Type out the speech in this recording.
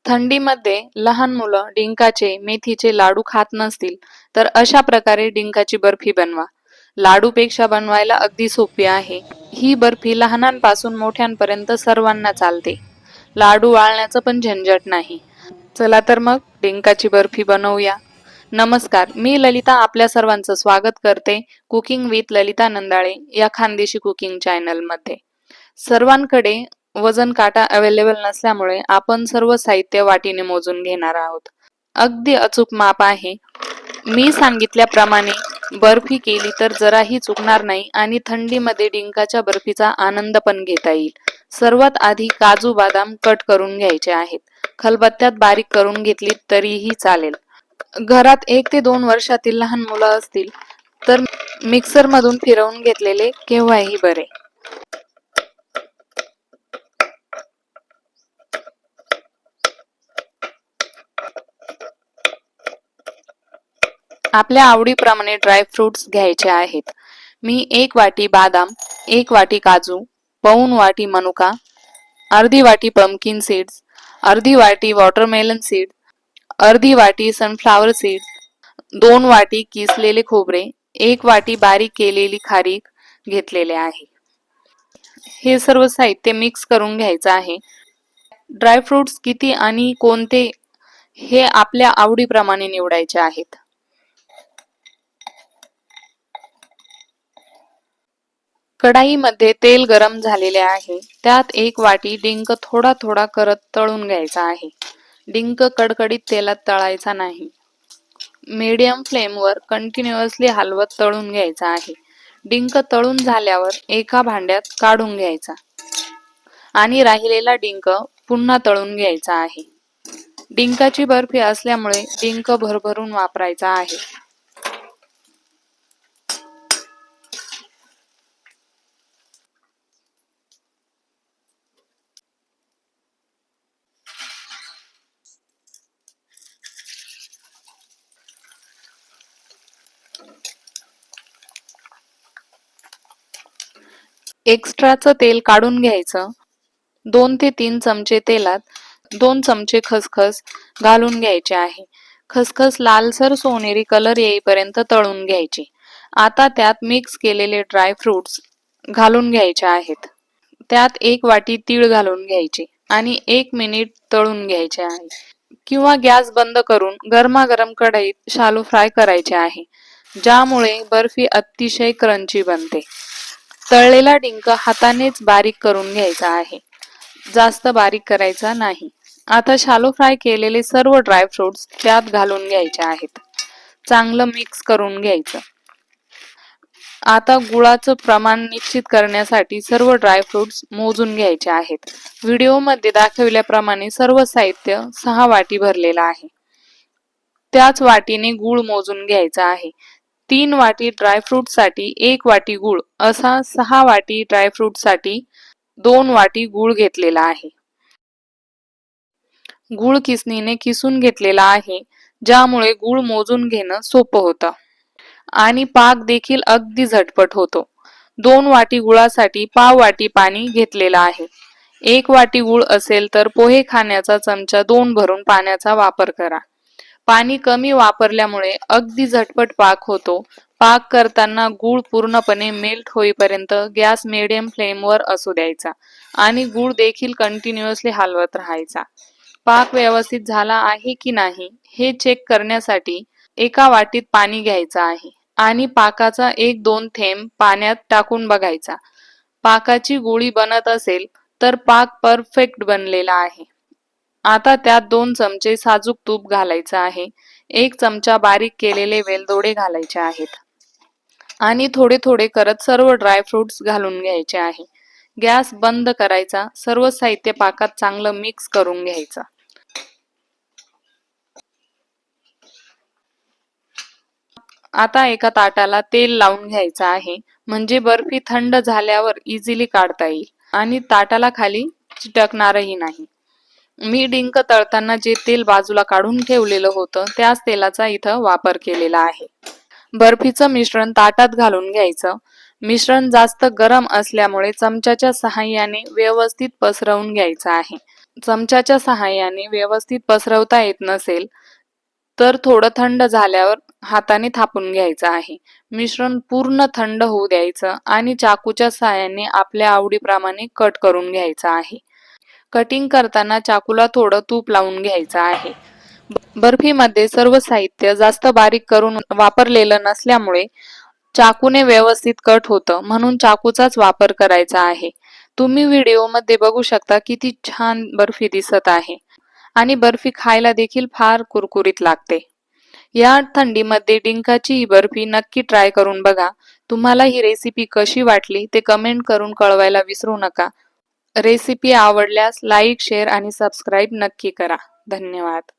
थंडीमध्ये लहान मुलं डिंकाचे, मेथीचे लाडू खात नसतील तर अशा प्रकारे डिंकाची बर्फी बनवा. लाडूपेक्षा बनवायला अगदी सोपी आहे. ही बर्फी लहानांपासून मोठ्यांपर्यंत सर्वांना चालते. लाडू वाळण्याचं पण झंझट नाही. चला तर मग डिंकाची बर्फी बनवूया. नमस्कार, मी ललिता आपल्या सर्वांचं स्वागत करते कुकिंग विथ ललिता नंदाळे या खानदेशी कुकिंग चॅनलमध्ये. सर्वांकडे वजन काटा अवेलेबल नसल्यामुळे आपण सर्व साहित्य वाटीने मोजून घेणार आहोत. अगदी अचूक माप आहे. मी सांगितल्याप्रमाणे बर्फी केली तर जराही चुकणार नाही आणि थंडीमध्ये डिंकाच्या बर्फीचा आनंद पण घेता येईल. सर्वात आधी काजू बदाम कट करून घ्यायचे आहेत. खलबत्त्यात बारीक करून घेतली तरीही चालेल. घरात 1 ते 2 वर्षातील लहान मुलं असतील तर मिक्सर मधून फिरवून घेतलेले केव्हाही बरे. आपल्या आवडीप्रमाणे ड्रायफ्रुट्स घ्यायचे आहेत. मी 1 वाटी बदाम, 1 वाटी काजू, पाऊण वाटी मनुका, अर्धी वाटी पंपकिन सीड्स, अर्धी वाटी वॉटरमेलन सीड, अर्धी वाटी सनफ्लावर सीड, 2 वाटी किसलेले खोबरे, 1 वाटी बारीक केलेली खारीक घेतलेले आहे. हे सर्व साहित्य मिक्स करून घ्यायचं आहे. ड्रायफ्रुट्स किती आणि कोणते हे आपल्या आवडीप्रमाणे निवडायचे आहेत. कढाईमध्ये तेल गरम झालेले आहे. त्यात 1 वाटी डिंक थोडा थोडा करत तळून घ्यायचा आहे. डिंक कडकडीत तेलात तळायचा नाही. मीडियम फ्लेमवर कंटिन्युअसली हलवत तळून घ्यायचा आहे. डिंक तळून झाल्यावर एका भांड्यात काढून घ्यायचा आणि राहिलेला डिंक पुन्हा तळून घ्यायचा आहे. डिंकाची बर्फी असल्यामुळे डिंक भरभरून वापरायचा आहे. एक्स्ट्राचं तेल काढून घ्यायचं. 2 ते 3 चमचे तेलात 2 चमचे खसखस घालून घ्यायचे आहे. खसखस लालसर सोनेरी कलर येईपर्यंत तळून घ्यायची. आता त्यात मिक्स केलेले ड्रायफ्रुट्स घालून घ्यायचे आहेत. त्यात 1 वाटी तीळ घालून घ्यायचे आणि 1 मिनिट तळून घ्यायचे आहे. किंवा गॅस बंद करून गरमागरम कढईत शालो फ्राय करायचे आहे, ज्यामुळे बर्फी अतिशय क्रंची बनते. तळलेला डिंक हातानेच बारीक करून घ्यायचा आहे. जास्त बारीक करायचा नाही. आता शालो फ्राय केलेले सर्व ड्रायफ्रुट्स त्यात घालून घ्यायचे आहेत. चांगलं मिक्स करून घ्यायचं. आता गुळाचं प्रमाण निश्चित करण्यासाठी सर्व ड्रायफ्रुट्स मोजून घ्यायचे आहेत. व्हिडिओमध्ये दाखविल्याप्रमाणे सर्व साहित्य 6 वाटी भरलेलं आहे. त्याच वाटीने गूळ मोजून घ्यायचा आहे. 3 वाटी ड्रायफ्रुटसाठी 1 वाटी गूळ असा 6 वाटी ड्रायफ्रुटसाठी 2 वाटी गूळ घेतलेला आहे. गूळ किसणीने किसून घेतलेला आहे, ज्यामुळे गूळ मोजून घेणं सोपं होतं आणि पाक देखील अगदी झटपट होतो. 2 वाटी गुळासाठी पाव वाटी पाणी घेतलेलं आहे. 1 वाटी गूळ असेल तर पोहे खाण्याचा चमचा 2 भरून पाण्याचा वापर करा. पाणी कमी वापरल्यामुळे अगदी झटपट पाक होतो. पाक करताना गूळ पूर्णपणे मेल्ट होईपर्यंत गॅस मिडियम फ्लेमवर असू द्यायचा आणि गूळ देखील कंटिन्युअसली हलवत राहायचा. पाक व्यवस्थित झाला आहे की नाही हे चेक करण्यासाठी एका वाटीत पाणी घ्यायचं आहे आणि पाकाचा 1-2 थेंब पाण्यात टाकून बघायचा. पाकाची गोळी बनत असेल तर पाक परफेक्ट बनलेला आहे. आता त्यात 2 चमचे साजूक तूप घालायचं आहे. 1 चमचा बारीक केलेले वेलदोडे घालायचे आहेत आणि थोडे थोडे करत सर्व ड्रायफ्रुट्स घालून घ्यायचे आहे. गॅस बंद करायचा. सर्व साहित्य पाकात चांगलं मिक्स करून घ्यायचं. आता एका ताटाला तेल लावून घ्यायचं आहे, म्हणजे बर्फी थंड झाल्यावर इझिली काढता येईल आणि ताटाला खाली चिटकणारही नाही. मी डिंक तळताना जे तेल बाजूला काढून ठेवलेलं होतं त्याच तेलाचा इथं वापर केलेला आहे. बर्फीचं मिश्रण ताटात घालून घ्यायचं. मिश्रण जास्त गरम असल्यामुळे चमच्याच्या सहाय्याने व्यवस्थित पसरवून घ्यायचं आहे. चमच्याच्या सहाय्याने व्यवस्थित पसरवता येत नसेल तर थोडं थंड झाल्यावर हाताने थापून घ्यायचं आहे. मिश्रण पूर्ण थंड होऊ द्यायचं आणि चाकूच्या सहाय्याने आपल्या आवडीप्रमाणे कट करून घ्यायचं आहे. कटिंग करताना चाकूला थोडं तूप लावून घ्यायचं आहे. बर्फीमध्ये सर्व साहित्य जास्त बारीक करून वापरलेलं नसल्यामुळे चाकूने व्यवस्थित कट होतं, म्हणून चाकूचाच वापर करायचा आहे. तुम्ही व्हिडिओमध्ये बघू शकता किती छान बर्फी दिसत आहे आणि बर्फी खायला देखील फार कुरकुरीत लागते. या थंडीमध्ये डिंकाची ही बर्फी नक्की ट्राय करून बघा. तुम्हाला ही रेसिपी कशी वाटली ते कमेंट करून कळवायला विसरू नका. रेसिपी आवडल्यास लाईक, शेअर आणि सबस्क्राईब नक्की करा. धन्यवाद.